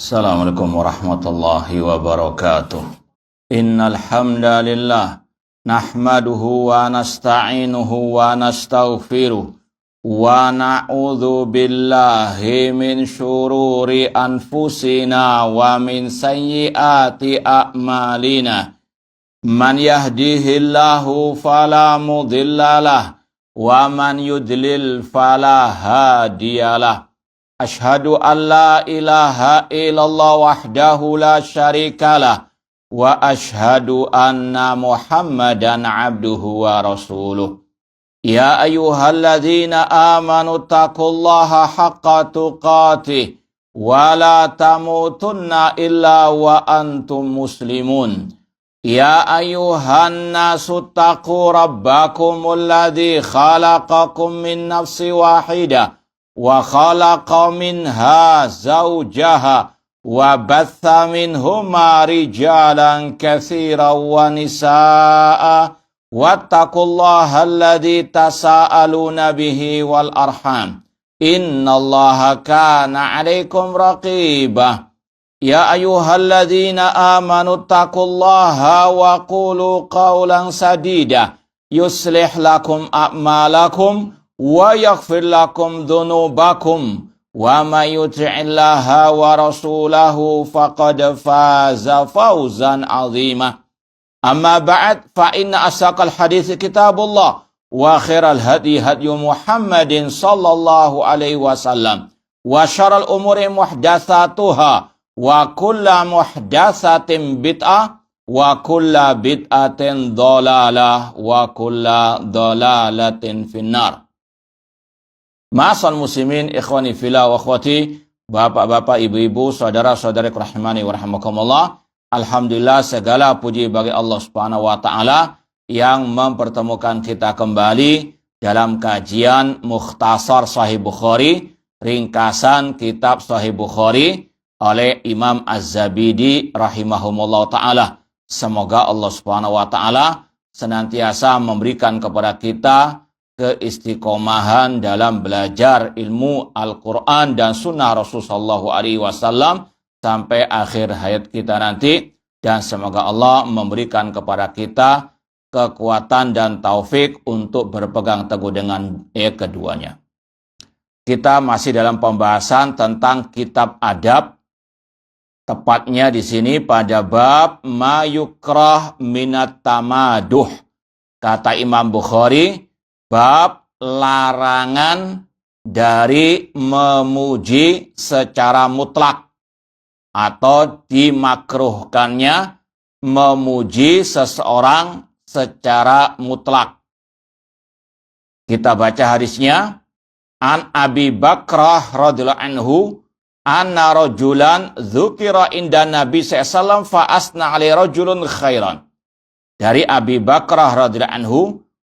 Assalamualaikum warahmatullahi wabarakatuh. Innal hamdalillah nahmaduhu wa nasta'inuhu wa nastaghfiruh wa na'udzu billahi min syururi anfusina wa min sayyiati a'malina. Man yahdihillahu fala mudhillalah wa man yudlil fala hadiyalah. Ashhadu an la ilaha illallah wahdahu la syarikalah wa ashhadu anna Muhammadan abduhu wa rasuluh. Ya ayyuhalladzina amanu taqullaha haqqa tuqatih wa la tamutunna illa wa antum muslimun. Ya ayyuhan nasu taqu rabbakumul ladzi khalaqakum min nafsin wahidah wa khalaqa minha zawjaha wa batha minhuma rijalan katsiran wa nisaa'a wattaqullaha alladzi tasaaluna bihi wal arham innallaha kana 'alaikum raqiba. Ya ayyuhalladzina amanu taqullaha wa qulu qawlan sadida yuslih lakum a'malakum wa yaghfir lakum dhunubakum wa may yuti'illaha wa rasulahu faqad faza fawzan 'azima. Amma ba'd, fa inna asaqal hadits kitabullah wa khairal hadi hadyu Muhammadin sallallahu alaihi wasallam wa syarrul umuri muhdatsatuha wa kullu muhdatsatin bid'ah wa kullu bid'atin dhalalah wa kullu dhalalatin finnar. Ma'asal muslimin, ikhwani fillah wa akhwati, bapak-bapak, ibu-ibu, saudara-saudari rahimani wa rahimakumullah. Alhamdulillah, segala puji bagi Allah Subhanahu wa taala yang mempertemukan kita kembali dalam kajian Mukhtasar Sahih Bukhari, ringkasan kitab Sahih Bukhari oleh Imam Az-Zabidi rahimahumullah taala. Semoga Allah Subhanahu wa taala senantiasa memberikan kepada kita keistiqomahan dalam belajar ilmu Al-Quran dan Sunnah Rasulullah SAW sampai akhir hayat kita nanti. Dan semoga Allah memberikan kepada kita kekuatan dan taufik untuk berpegang teguh dengan keduanya. Kita masih dalam pembahasan tentang kitab adab. Tepatnya di sini pada bab ma yukrah minat tamaduh. Kata Imam Bukhari, bab larangan dari memuji secara mutlak atau dimakruhkannya memuji seseorang secara mutlak. Kita baca hadisnya. An Abi Bakrah radhiyallahu anhu anna rajulan dzukira inda Nabi sallallahu alaihi wasallam fa asna alaihi rajulun khairan. Dari Abi Bakrah radhiyallahu anhu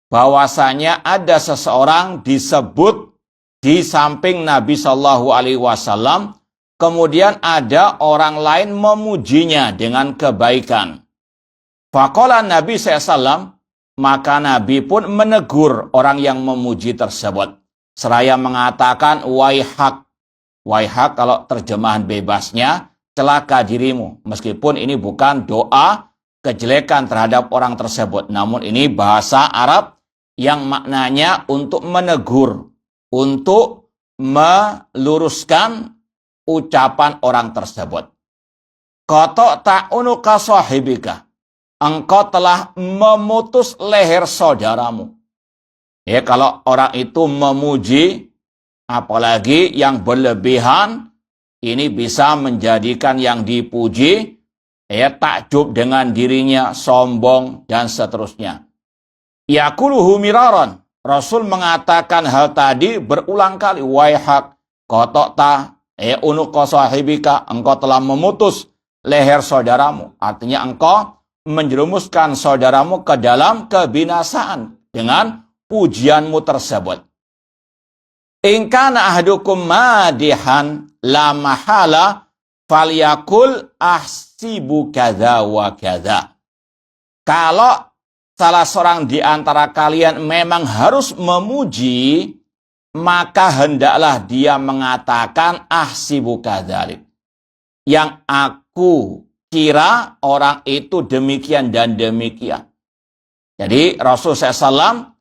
bahwasanya ada seseorang disebut di samping Nabi Shallallahu Alaihi Wasallam, kemudian ada orang lain memujinya dengan kebaikan. Faqala Nabi SAW, maka Nabi pun menegur orang yang memuji tersebut, seraya mengatakan waihak. Waihak kalau terjemahan bebasnya, celaka dirimu. Meskipun ini bukan doa kejelekan terhadap orang tersebut, namun ini bahasa Arab yang maknanya untuk menegur, untuk meluruskan ucapan orang tersebut. Qatok ta'unuka sahibika. Engkau telah memutus leher saudaramu. Ya, kalau orang itu memuji, apalagi yang berlebihan, ini bisa menjadikan yang dipuji takjub dengan dirinya, sombong, dan seterusnya. Yaquluhu miraran. Rasul mengatakan hal tadi berulang kali. Waihak qata'ta unuqa sahibika. Engkau telah memutus leher saudaramu. Artinya engkau menjerumuskan saudaramu ke dalam kebinasaan dengan pujianmu tersebut. In kana ahadukum madihan la mahala falyakul ahsibu kadza wa kadza. Kalau salah seorang di antara kalian memang harus memuji, maka hendaklah dia mengatakan ahsibu kadzalik. yang aku kira orang itu demikian dan demikian. Jadi Rasulullah SAW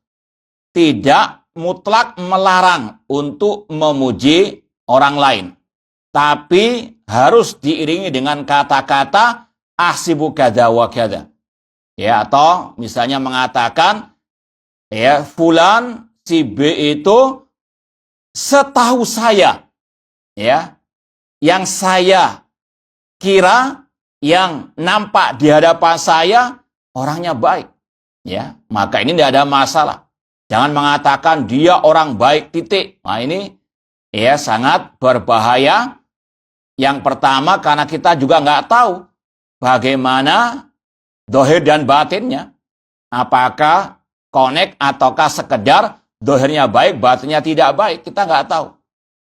tidak mutlak melarang untuk memuji orang lain. Tapi harus diiringi dengan kata-kata ahsibu kada wa kada. Ya, atau misalnya mengatakan ya fulan si B itu setahu saya ya yang saya kira yang nampak di hadapan saya orangnya baik. Ya, maka ini tidak ada masalah. Jangan mengatakan dia orang baik titik. Nah, ini ya sangat berbahaya. Yang pertama karena kita juga nggak tahu bagaimana dohir dan batinnya. Apakah connect ataukah sekedar dohirnya baik, batinnya tidak baik. Kita nggak tahu.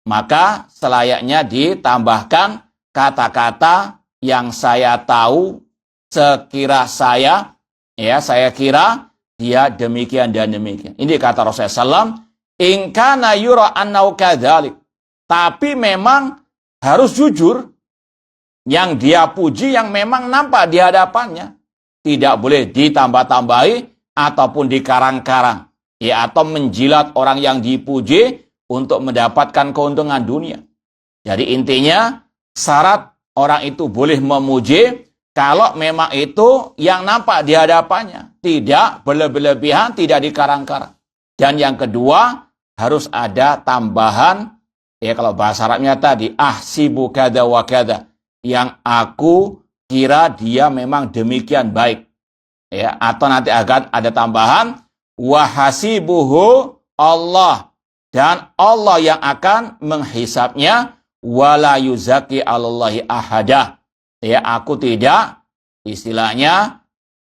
Maka selayaknya ditambahkan kata-kata yang saya tahu sekira saya, ya saya kira dia demikian dan demikian. Ini kata Rasulullah SAW, in kana yura annau kadzalik. Tapi memang harus jujur, yang dia puji yang memang nampak di hadapannya. Tidak boleh ditambah-tambahi ataupun dikarang-karang. Ya, atau menjilat orang yang dipuji untuk mendapatkan keuntungan dunia. Jadi intinya, syarat orang itu boleh memuji kalau memang itu yang nampak di hadapannya. Tidak berlebihan, tidak dikarang-karang. Dan yang kedua, harus ada tambahan, ya kalau bahasa Arabnya tadi, ahsibu kada wa kada. Yang aku kira dia memang demikian baik. Ya, atau nanti akan ada tambahan, wahasibuhu Allah. Dan Allah yang akan menghisapnya, wala yuzaki alallahi ahada. Ya, aku tidak, istilahnya,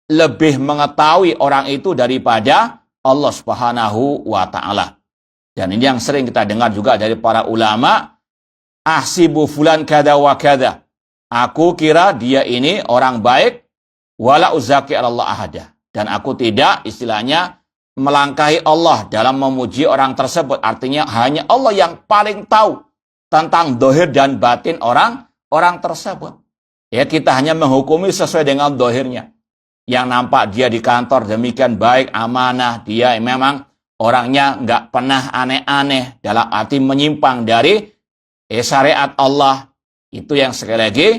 lebih mengetahui orang itu daripada Allah Subhanahu wa Ta'ala. Dan ini yang sering kita dengar juga dari para ulama, ahsibu fulan kada wa kada. Aku kira dia ini orang baik, wala uzaki alallah ahada. Dan aku tidak, istilahnya, melangkahi Allah dalam memuji orang tersebut. Artinya hanya Allah yang paling tahu tentang dohir dan batin orang tersebut. Ya, kita hanya menghukumi sesuai dengan dohirnya. Yang nampak dia di kantor demikian baik, amanah, dia memang orangnya nggak pernah aneh-aneh dalam arti menyimpang dari syariat Allah. Itu yang sekali lagi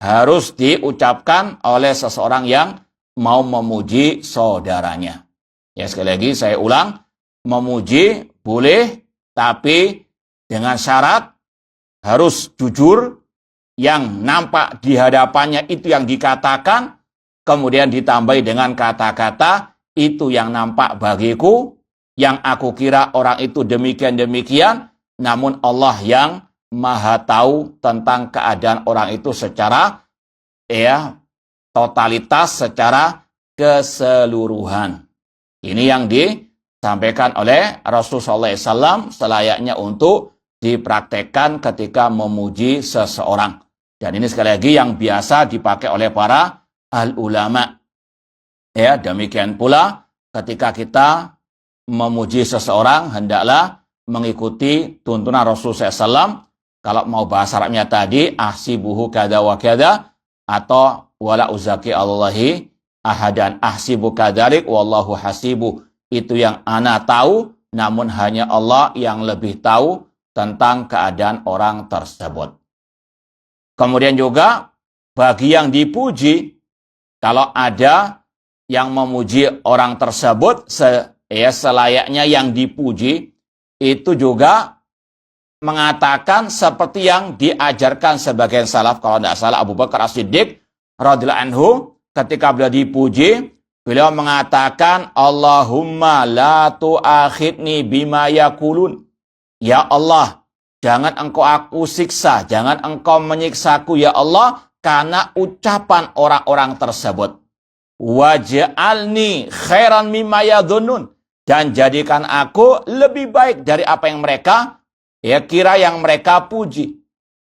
harus diucapkan oleh seseorang yang mau memuji saudaranya. Ya, sekali lagi saya ulang, memuji boleh, tapi dengan syarat harus jujur, yang nampak di hadapannya itu yang dikatakan, kemudian ditambahi dengan kata-kata, itu yang nampak bagiku, yang aku kira orang itu demikian-demikian, namun Allah yang maha tahu tentang keadaan orang itu secara totalitas, secara keseluruhan. Ini yang disampaikan oleh Rasulullah SAW selayaknya untuk dipraktekkan ketika memuji seseorang. Dan ini sekali lagi yang biasa dipakai oleh para al-ulama. Ya, demikian pula ketika kita memuji seseorang, hendaklah mengikuti tuntunan Rasulullah SAW. Kalau mau bahasa Arabnya tadi, ahsibuhu kada wa kada, atau wala uzaki Allahi ahadan, ahsibu kadalik wallahu hasibu. Itu yang ana tahu, namun hanya Allah yang lebih tahu tentang keadaan orang tersebut. Kemudian juga bagi yang dipuji, kalau ada yang memuji orang tersebut, selayaknya yang dipuji, itu juga mengatakan seperti yang diajarkan sebagian salaf. Kalau tidak salah Abu Bakar As-Siddiq radhiyallahu anhu, ketika beliau dipuji, beliau mengatakan, Allahumma la tu'akhidni bima yakulun. Ya Allah, jangan engkau aku siksa, jangan engkau menyiksaku ya Allah, karena ucapan orang-orang tersebut. Waj'alni khairan mimma yadhunnun. Dan jadikan aku lebih baik dari apa yang mereka kira, yang mereka puji.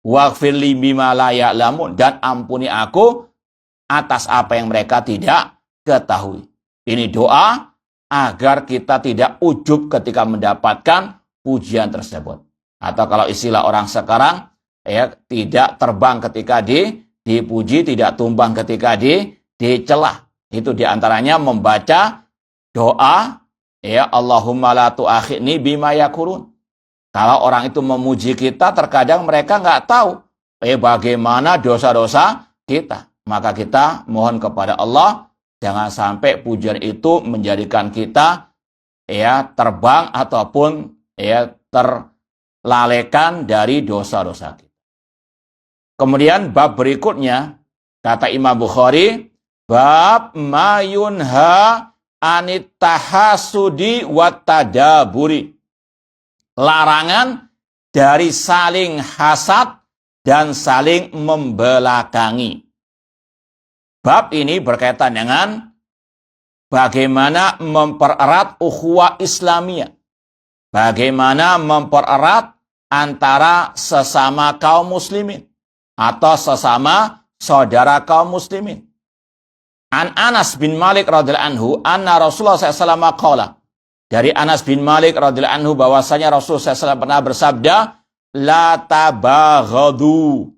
Waghfirli bima la ya'lamun. Dan ampuni aku atas apa yang mereka tidak ketahui. Ini doa agar kita tidak ujub ketika mendapatkan pujian tersebut. Atau kalau istilah orang sekarang, tidak terbang ketika dipuji, tidak tumbang ketika dicela. Itu diantaranya membaca doa, Allahumma la tu'akhidni bima yakulun. Kalau orang itu memuji kita, terkadang mereka nggak tahu bagaimana dosa-dosa kita. Maka kita mohon kepada Allah, jangan sampai pujian itu menjadikan kita terbang ataupun terlalaikan dari dosa-dosa kita. Kemudian bab berikutnya, kata Imam Bukhari, bab mayunha anit tahasudi wat tadaburi. Larangan dari saling hasad dan saling membelakangi. Bab ini berkaitan dengan bagaimana mempererat ukhuwah Islamiyah. Bagaimana mempererat antara sesama kaum muslimin atau sesama saudara kaum muslimin. An Anas bin Malik radhiyallahu anhu anna Rasulullah SAW qala. Dari Anas bin Malik radhiyallahu anhu bahwasanya Rasulullah SAW pernah bersabda, la tabaghadu.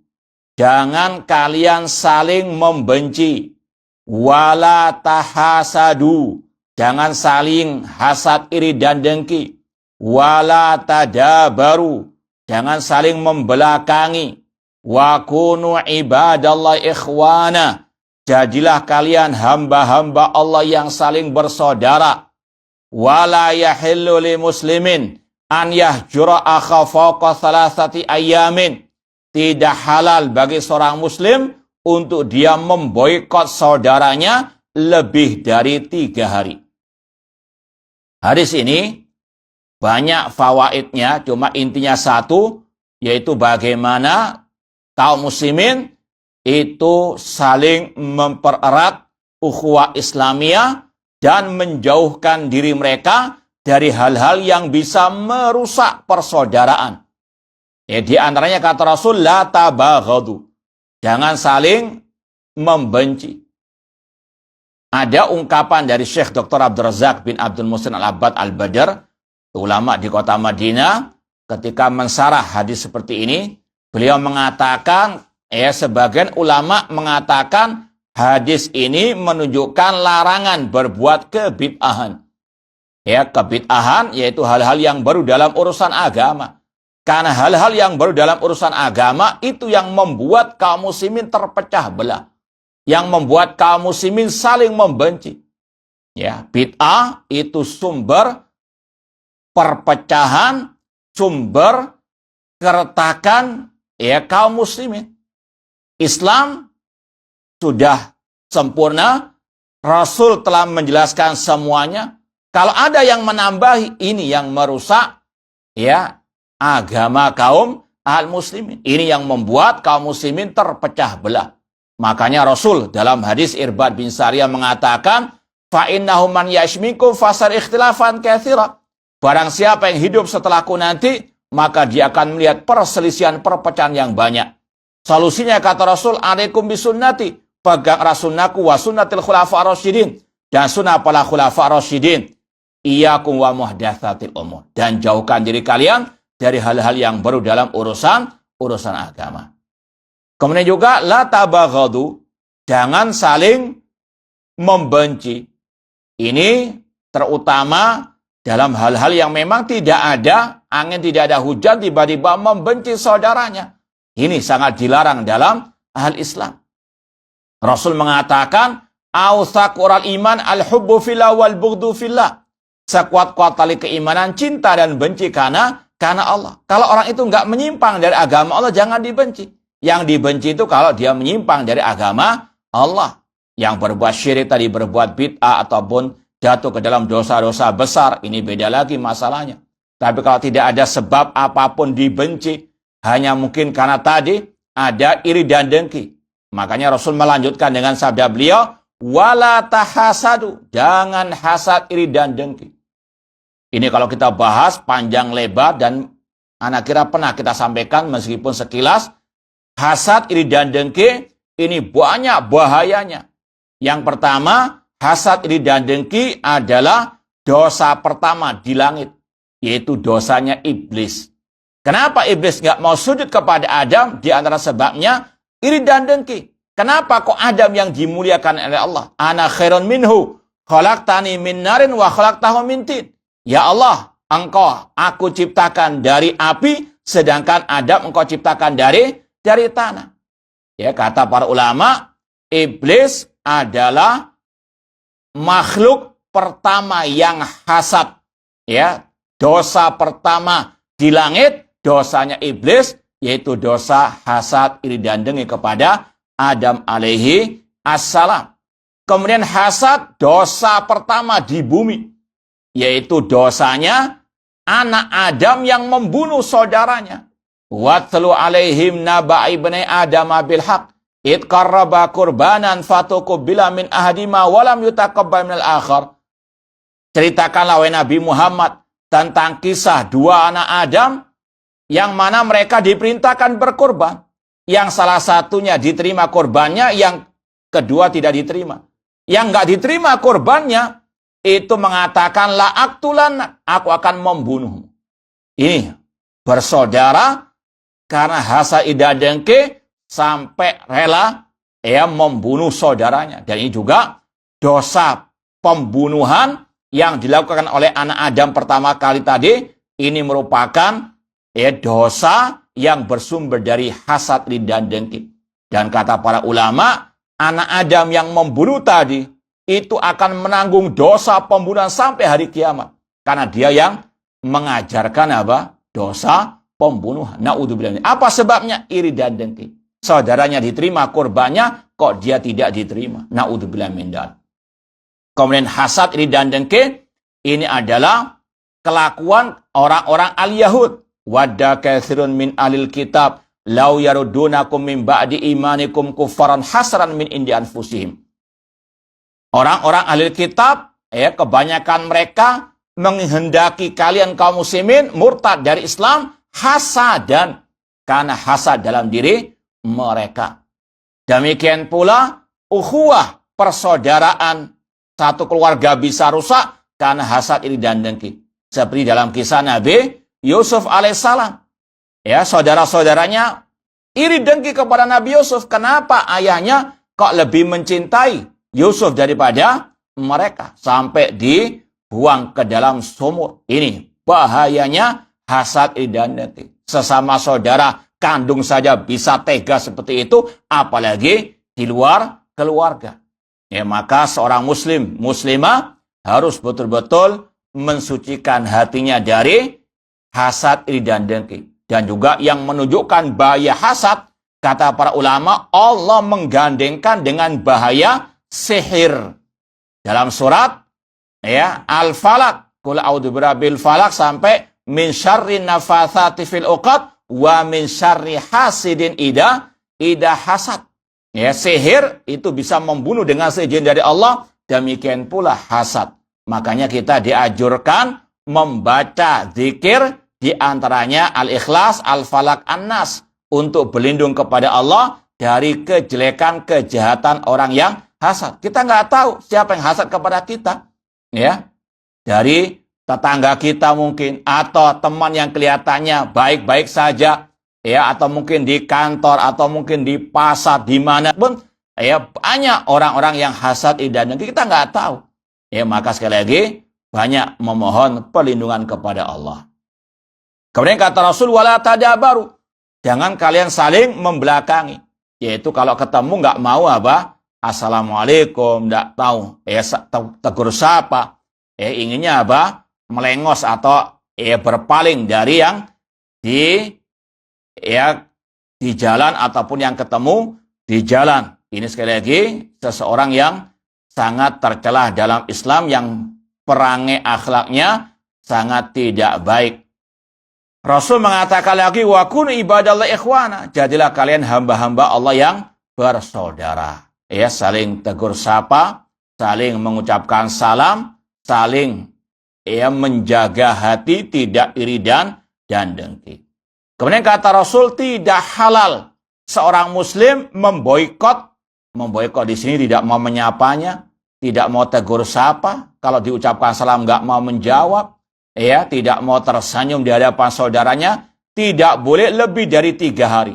Jangan kalian saling membenci. Wala tahasadu. Jangan saling hasad, iri dan dengki. Wala tadabaru. Jangan saling membelakangi. Wa kunu ibadallah ikhwana. Jadilah kalian hamba-hamba Allah yang saling bersaudara. Wala yahillu li muslimin an yahjura akha fawqa thalathati ayamin. Tidak halal bagi seorang muslim untuk dia memboikot saudaranya lebih dari 3 hari. Hadis ini banyak fawaidnya, cuma intinya satu, yaitu bagaimana kaum muslimin itu saling mempererat ukhuwah Islamiyah dan menjauhkan diri mereka dari hal-hal yang bisa merusak persaudaraan. Di antaranya kata Rasul, la tabaghadu. Jangan saling membenci. Ada ungkapan dari Syekh Dr. Abdul Razak bin Abdul Muhsin Al-Abbad Al-Badr, ulama di kota Madinah, ketika mensarah hadis seperti ini, beliau mengatakan, sebagian ulama mengatakan hadis ini menunjukkan larangan berbuat kebid'ahan. Kebid'ahan yaitu hal-hal yang baru dalam urusan agama. Karena hal-hal yang baru dalam urusan agama itu yang membuat kaum muslimin terpecah belah. Yang membuat kaum muslimin saling membenci. Bid'ah itu sumber perpecahan, sumber keretakan kaum muslimin. Islam sudah sempurna, Rasul telah menjelaskan semuanya. Kalau ada yang menambahi, ini yang merusak agama kaum al-muslimin. Ini yang membuat kaum muslimin terpecah belah. Makanya Rasul dalam hadis Irbad bin Sariyah mengatakan, fa innahu man yashmikum fasar ikhtilafan katsira. Barang siapa yang hidup setelahku nanti, maka dia akan melihat perselisihan perpecahan yang banyak. Solusinya kata Rasul, alaikum bisunnati, peganglah sunnahku wa sunnatil khulafa ar-rasyidin, dan sunnah para khulafa ar-rasyidin. Iyyakum wa muhdatsatil umur, dan jauhkan diri kalian dari hal-hal yang baru dalam urusan agama. Kemudian juga la tabaghadu, jangan saling membenci. Ini terutama dalam hal-hal yang memang tidak ada angin, tidak ada hujan, tiba-tiba membenci saudaranya. Ini sangat dilarang dalam ahli Islam. Rasul mengatakan, "Awsaqul iman al-hubbu fillah wal bughdu fillah." Sekuat-kuat tali keimanan, cinta dan benci karena Allah. Kalau orang itu nggak menyimpang dari agama Allah, jangan dibenci. Yang dibenci itu kalau dia menyimpang dari agama Allah. Yang berbuat syirik tadi, berbuat bid'ah ataupun jatuh ke dalam dosa-dosa besar, ini beda lagi masalahnya. Tapi kalau tidak ada sebab apapun dibenci, hanya mungkin karena tadi ada iri dan dengki. Makanya Rasul melanjutkan dengan sabda beliau, wala tahasadu, jangan hasad, iri dan dengki. Ini kalau kita bahas panjang lebar dan anak kira pernah kita sampaikan meskipun sekilas, hasad, iri dan dengki ini banyak bahayanya. Yang pertama, hasad, iri dan dengki adalah dosa pertama di langit, yaitu dosanya iblis. Kenapa iblis nggak mau sujud kepada Adam? Di antara sebabnya iri dan dengki. Kenapa kok Adam yang dimuliakan oleh Allah? Ana khairun minhu, khalaqtani min narin wa khalaqtahu min tin. Ya Allah, aku ciptakan dari api, sedangkan Adam engkau ciptakan dari tanah. Ya, kata para ulama, iblis adalah makhluk pertama yang hasad. Ya, dosa pertama di langit, dosanya iblis, yaitu dosa hasad, iri dan dengki kepada Adam alaihi assalam. Kemudian hasad, dosa pertama di bumi, yaitu dosanya anak Adam yang membunuh saudaranya. Watlu alaihim naba ibni Adam bil haq id qarraba qurbanan fatuqbila min ahadima walam yutaqabbal minal akhar. Ceritakanlah wahai Nabi Muhammad tentang kisah dua anak Adam yang mana mereka diperintahkan berkorban. Yang salah satunya diterima korbannya, yang kedua tidak diterima. Yang enggak diterima korbannya itu mengatakan la aktulan, aku akan membunuhmu. Ini bersaudara karena hasad dan dengki sampai rela membunuh saudaranya. Dan ini juga dosa pembunuhan yang dilakukan oleh anak Adam pertama kali tadi. Ini merupakan dosa yang bersumber dari hasad dan dengki. Dan kata para ulama, anak Adam yang membunuh tadi itu akan menanggung dosa pembunuhan sampai hari kiamat. Karena dia yang mengajarkan dosa pembunuhan. Na'udzubillah. Apa sebabnya? Iri dan dengki. Saudaranya diterima korbannya, kok dia tidak diterima. Na'udzubillah min dzalik. Kemudian hasad, iri dan dengki, ini adalah kelakuan orang-orang al-Yahud. Wadda katsirun min alil kitab law yarudunakum min ba'di imanikum kuffaran hasran min indi anfusihim. Orang-orang ahli kitab, kebanyakan mereka menghendaki kalian kaum muslimin murtad dari Islam hasadan, karena hasad dalam diri mereka. Demikian pula ukhuwah, persaudaraan satu keluarga bisa rusak karena hasad, iri dan dengki. Seperti dalam kisah Nabi Yusuf alaihissalam. Ya, saudara-saudaranya iri dengki kepada Nabi Yusuf. Kenapa ayahnya kok lebih mencintai Yusuf daripada mereka? Sampai dibuang ke dalam sumur. Ini bahayanya hasad, iri dan dengki. Sesama saudara kandung saja bisa tega seperti itu, apalagi di luar keluarga. Ya, maka seorang muslim, muslimah harus betul-betul mensucikan hatinya dari hasad, iri dan dengki. Dan juga yang menunjukkan bahaya hasad, kata para ulama, Allah menggandengkan dengan bahaya sihir. Dalam surat Al-Falaq, qul a'udzu birabbil falaq sampai min syarri nafatsati fil 'uqad wa min syarri hasidin ida hasad. Ya, sihir itu bisa membunuh dengan seizin dari Allah, demikian pula hasad. Makanya kita dianjurkan membaca zikir, di antaranya Al-Ikhlas, Al-Falaq, An-Nas, untuk berlindung kepada Allah dari kejelekan, kejahatan orang yang hasad. Kita nggak tahu siapa yang hasad kepada kita. Ya, dari tetangga kita mungkin, atau teman yang kelihatannya baik-baik saja, ya, atau mungkin di kantor, atau mungkin di pasar, dimanapun, ya, banyak orang-orang yang hasad, iri dan dengki, kita nggak tahu. Ya, maka sekali lagi banyak memohon perlindungan kepada Allah. Kemudian kata Rasul, wala tadabaru, jangan kalian saling membelakangi. Yaitu kalau ketemu nggak mau assalamualaikum, nggak tahu, tegur sapa, inginnya melengos atau berpaling dari yang di jalan ataupun yang ketemu di jalan. Ini sekali lagi seseorang yang sangat tercelah dalam Islam, yang perangai akhlaknya sangat tidak baik. Rasul mengatakan lagi, wa kunu ibadallah ikhwana, jadilah kalian hamba-hamba Allah yang bersaudara. Ya, saling tegur sapa, saling mengucapkan salam, saling menjaga hati, tidak iri dan dengki. Kemudian kata Rasul, tidak halal seorang muslim memboikot. Memboikot di sini tidak mau menyapanya, tidak mau tegur sapa, kalau diucapkan salam nggak mau menjawab, tidak mau tersenyum di hadapan saudaranya, tidak boleh lebih dari 3 hari.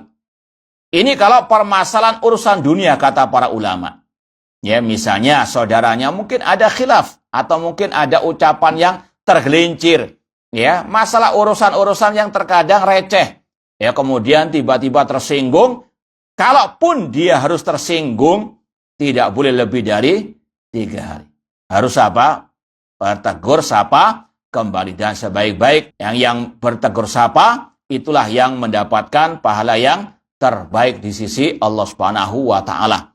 Ini kalau permasalahan urusan dunia, kata para ulama. Ya, misalnya saudaranya mungkin ada khilaf atau mungkin ada ucapan yang tergelincir. Ya, masalah urusan-urusan yang terkadang receh. Ya, kemudian tiba-tiba tersinggung. Kalaupun dia harus tersinggung, tidak boleh lebih dari 3 hari. Harus apa? Bertegur sapa kembali. Dan sebaik-baik yang bertegur sapa, itulah yang mendapatkan pahala yang terbaik di sisi Allah Subhanahu wa Ta'ala.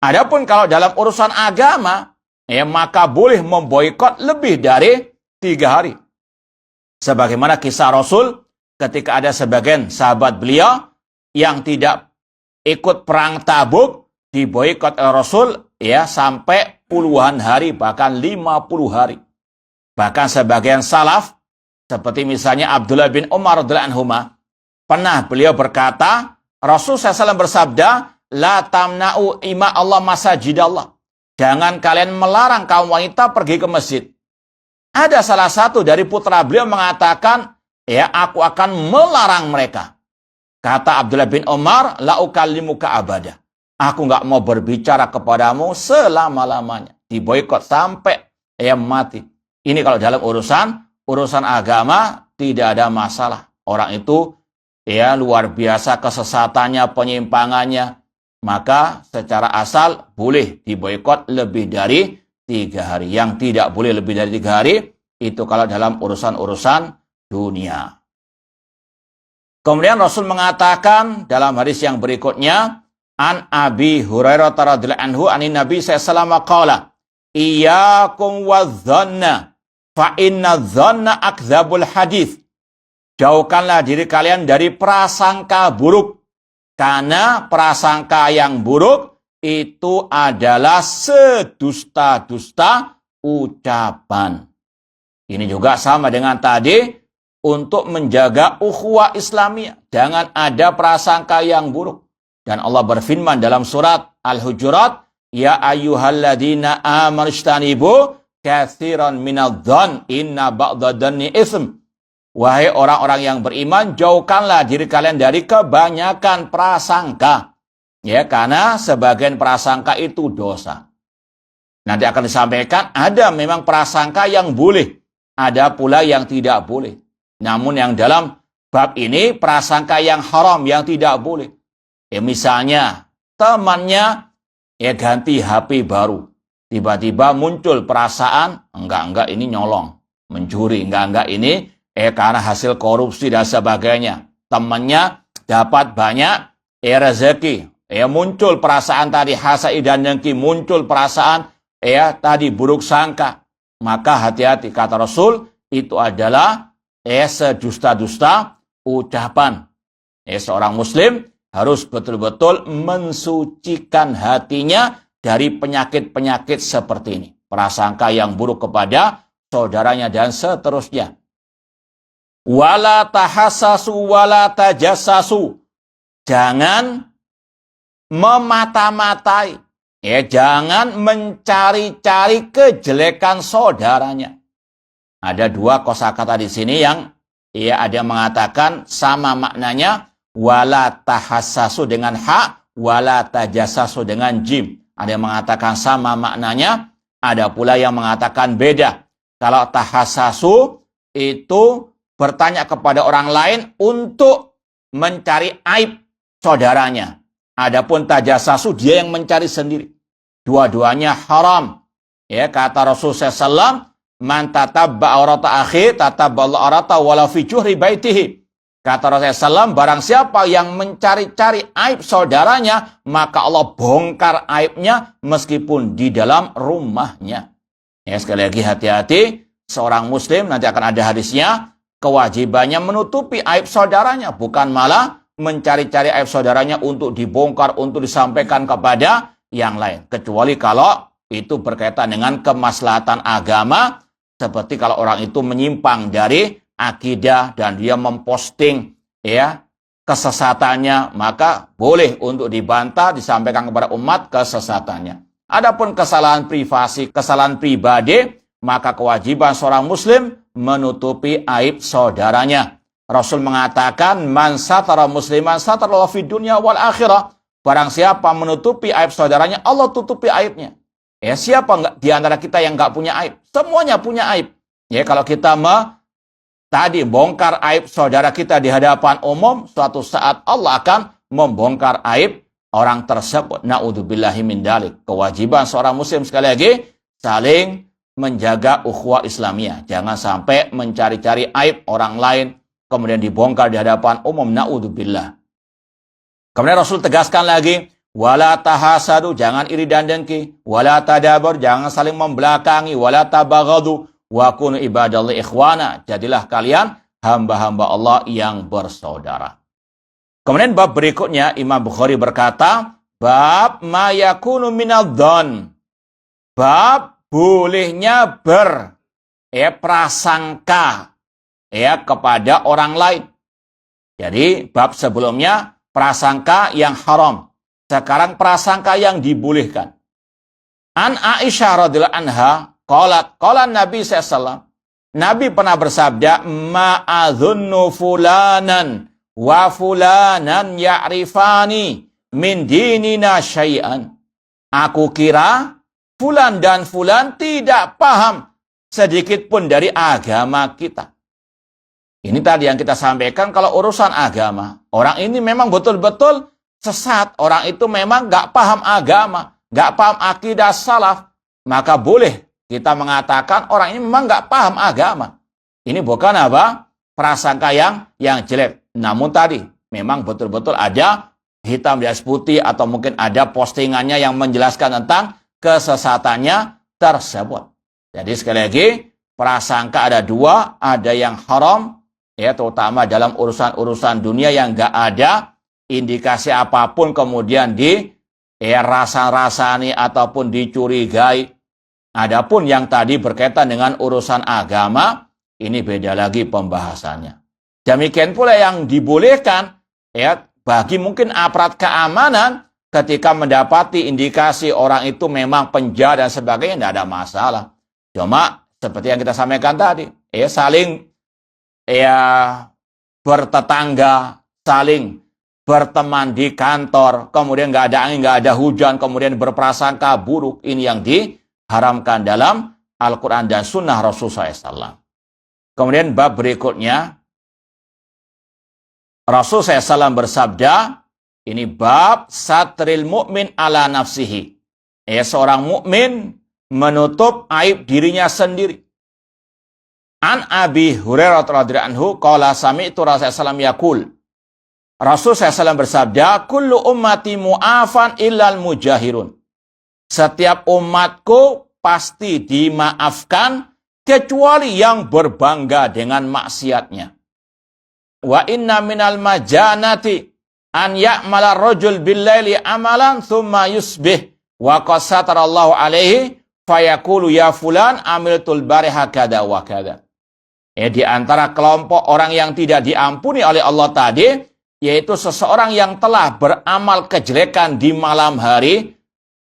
Adapun kalau dalam urusan agama, ya, maka boleh memboikot lebih dari 3 hari. Sebagaimana kisah Rasul ketika ada sebagian sahabat beliau yang tidak ikut perang Tabuk, diboikot oleh Rasul ya sampai puluhan hari, bahkan 50 hari. Bahkan sebagian salaf seperti misalnya Abdullah bin Umar radhiyallahu anhu, pernah beliau berkata, Rasul SAW bersabda, la tamna'u ima Allah masajidallah. Jangan kalian melarang kaum wanita pergi ke masjid. Ada salah satu dari putra beliau mengatakan, ya, aku akan melarang mereka. Kata Abdullah bin Umar, la ukallimuka abada. Aku nggak mau berbicara kepadamu selama-lamanya. Diboikot sampai ya mati. Ini kalau dalam urusan agama tidak ada masalah. Orang itu ya luar biasa kesesatannya, penyimpangannya. Maka secara asal boleh diboikot lebih dari 3 hari. Yang tidak boleh lebih dari 3 hari, itu kalau dalam urusan-urusan dunia. Kemudian Rasul mengatakan dalam hadis yang berikutnya, An Abi Hurairah radhiyallahu anhu anin Nabi sallallahu qala, iyyakum wadh-dhanna fa inna dhanna akdzabul hadits. Jauhkanlah diri kalian dari prasangka buruk, karena prasangka yang buruk itu adalah sedusta-dusta ucapan. Ini juga sama dengan tadi, untuk menjaga ukhuwah Islamiyah. Jangan ada prasangka yang buruk. Dan Allah berfirman dalam surat Al-Hujurat, ya ayyuhalladzina amanu ijtanibu katsiran minadh-dhann inna ba'dadh-dhanni itsm. Wahai orang-orang yang beriman, jauhkanlah diri kalian dari kebanyakan prasangka. Ya, karena sebagian prasangka itu dosa. Nanti akan disampaikan, ada memang prasangka yang boleh, ada pula yang tidak boleh. Namun yang dalam bab ini prasangka yang haram, yang tidak boleh. Ya, misalnya temannya ya ganti HP baru. Tiba-tiba muncul perasaan, enggak ini nyolong, mencuri, enggak ini karena hasil korupsi dan sebagainya. Temannya dapat banyak rezeki. Muncul perasaan tadi hasad dan dengki, muncul perasaan tadi buruk sangka. Maka hati-hati, kata Rasul, itu adalah sedusta-dusta ucapan. Seorang muslim harus betul-betul mensucikan hatinya dari penyakit-penyakit seperti ini. Prasangka yang buruk kepada saudaranya dan seterusnya. Wala tahassasu wala tajassasu. Jangan memata-matai. Jangan mencari-cari kejelekan saudaranya. Ada 2 kosakata di sini yang ada mengatakan sama maknanya, wala tahassasu dengan ha, wala tajassasu dengan jim. Ada yang mengatakan sama maknanya, ada pula yang mengatakan beda. Kalau tahassasu itu bertanya kepada orang lain untuk mencari aib saudaranya. Adapun tajassasu dia yang mencari sendiri. Dua-duanya haram. Kata Rasulullah SAW, man tatabba aurata akhi tatabballahu aurata wala fi juhri baitihi. Kata Rasulullah SAW, barang siapa yang mencari-cari aib saudaranya, maka Allah bongkar aibnya meskipun di dalam rumahnya. Sekali lagi hati-hati, seorang muslim nanti akan ada hadisnya, kewajibannya menutupi aib saudaranya, bukan malah mencari-cari aib saudaranya untuk dibongkar, untuk disampaikan kepada yang lain. Kecuali kalau itu berkaitan dengan kemaslahatan agama, seperti kalau orang itu menyimpang dari akidah dan dia memposting kesesatannya, maka boleh untuk dibantah, disampaikan kepada umat kesesatannya. Adapun kesalahan privasi, kesalahan pribadi, maka kewajiban seorang muslim menutupi aib saudaranya. Rasul mengatakan, man satara musliman satara fid dunya wal akhirah. Barang siapa menutupi aib saudaranya, Allah tutupi aibnya. Ya, siapa enggak di antara kita yang enggak punya aib? Semuanya punya aib. Ya, kalau kita tadi bongkar aib saudara kita di hadapan umum, suatu saat Allah akan membongkar aib orang tersebut. Na'udzubillahi min dzalik. Kewajiban seorang muslim sekali lagi saling menjaga ukhuwah Islamiyah. Jangan sampai mencari-cari aib orang lain kemudian dibongkar di hadapan umum. Na'udzubillah. Kemudian Rasul tegaskan lagi, wala tahasadu, jangan iri dan dengki, wala tadabur, jangan saling membelakangi, wala tabaghadu, wa kunu ibadallahi ikhwana, jadilah kalian hamba-hamba Allah yang bersaudara. Kemudian bab berikutnya Imam Bukhari berkata, bab ma yakunu minadh-dhon. Bab bolehnya prasangka kepada orang lain. Jadi bab sebelumnya prasangka yang haram. Sekarang prasangka yang dibolehkan. An Aisyah radhiyallahu anha qala Nabi sallallahu Nabi pernah bersabda, ma'adhunnu fulanan wa fulanan ya'rifani min dinina syai'an. Aku kira fulan dan fulan tidak paham sedikit pun dari agama kita. Ini tadi yang kita sampaikan kalau urusan agama. Orang ini memang betul-betul sesat. Orang itu memang nggak paham agama. Nggak paham akidah salaf. Maka boleh kita mengatakan orang ini memang nggak paham agama. Ini bukan apa? Prasangka yang jelek. Namun tadi memang betul-betul ada hitam di atas putih atau mungkin ada postingannya yang menjelaskan tentang kesesatannya tersebut. Jadi sekali lagi, prasangka ada dua. Ada yang haram, terutama dalam urusan-urusan dunia yang nggak ada indikasi apapun kemudian rasa-rasani ataupun dicurigai. Adapun yang tadi berkaitan dengan urusan agama, ini beda lagi pembahasannya. Demikian pula yang dibolehkan bagi mungkin aparat keamanan ketika mendapati indikasi orang itu memang penjahat dan sebagainya, tidak ada masalah. Cuma seperti yang kita sampaikan tadi, saling bertetangga, saling berteman di kantor, kemudian nggak ada angin, nggak ada hujan, kemudian berprasangka buruk. Ini yang diharamkan dalam Al-Quran dan Sunnah Rasulullah SAW. Kemudian bab berikutnya, Rasulullah SAW bersabda, ini bab satril mu'min ala nafsihi. Seorang mukmin menutup aib dirinya sendiri. An Abi Hurairah radhiyallahu anhu qala sami'tu Rasulullah sallallahu yaqul. Rasul sallallahu bersabda, kullu ummati mu'afan illal mujahirun. Setiap umatku pasti dimaafkan kecuali yang berbangga dengan maksiatnya. Wa inna minal majanati an ya'mala rajul bil-laili amalan thumma yusbih wa qad satarallahu alaihi fayaqulu ya fulan amiltul bariha kada wa kada. Di antara kelompok orang yang tidak diampuni oleh Allah tadi, yaitu seseorang yang telah beramal kejelekan di malam hari,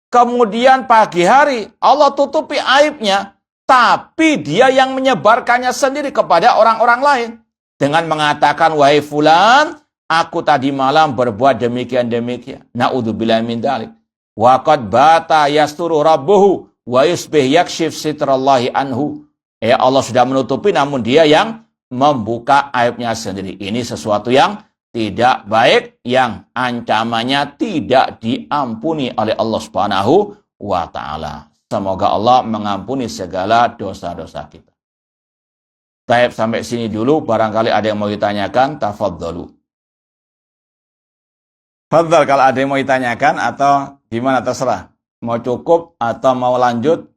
kemudian pagi hari Allah tutupi aibnya, tapi dia yang menyebarkannya sendiri kepada orang-orang lain dengan mengatakan, wahai fulan, aku tadi malam berbuat demikian-demikian. Na'udzubillahi min dzalik. Wa qad bata yasturu rabbuhu wa yusbih yakshif sitrallahi anhu. Allah sudah menutupi, namun dia yang membuka aibnya sendiri. Ini sesuatu yang tidak baik, yang ancamannya tidak diampuni oleh Allah Subhanahu wa Ta'ala. Semoga Allah mengampuni segala dosa-dosa kita. Baik, sampai sini dulu. Barangkali ada yang mau ditanyakan, tafadhalu. Fadhal, kalau ada yang mau ditanyakan atau gimana, terserah. Mau cukup atau mau lanjut?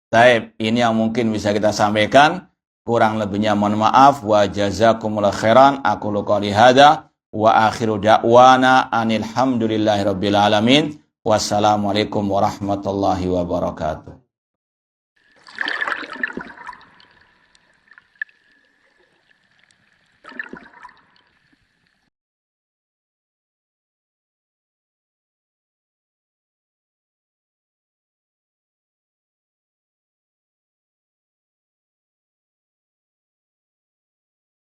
Baik, ini yang mungkin bisa kita sampaikan. Kurang lebihnya mohon maaf. Wa jazakumullah khairan. Aqulu qouli hadza wa akhiru da'wana anil hamdulillahi rabbil alamin. Wassalamualaikum warahmatullahi wabarakatuh.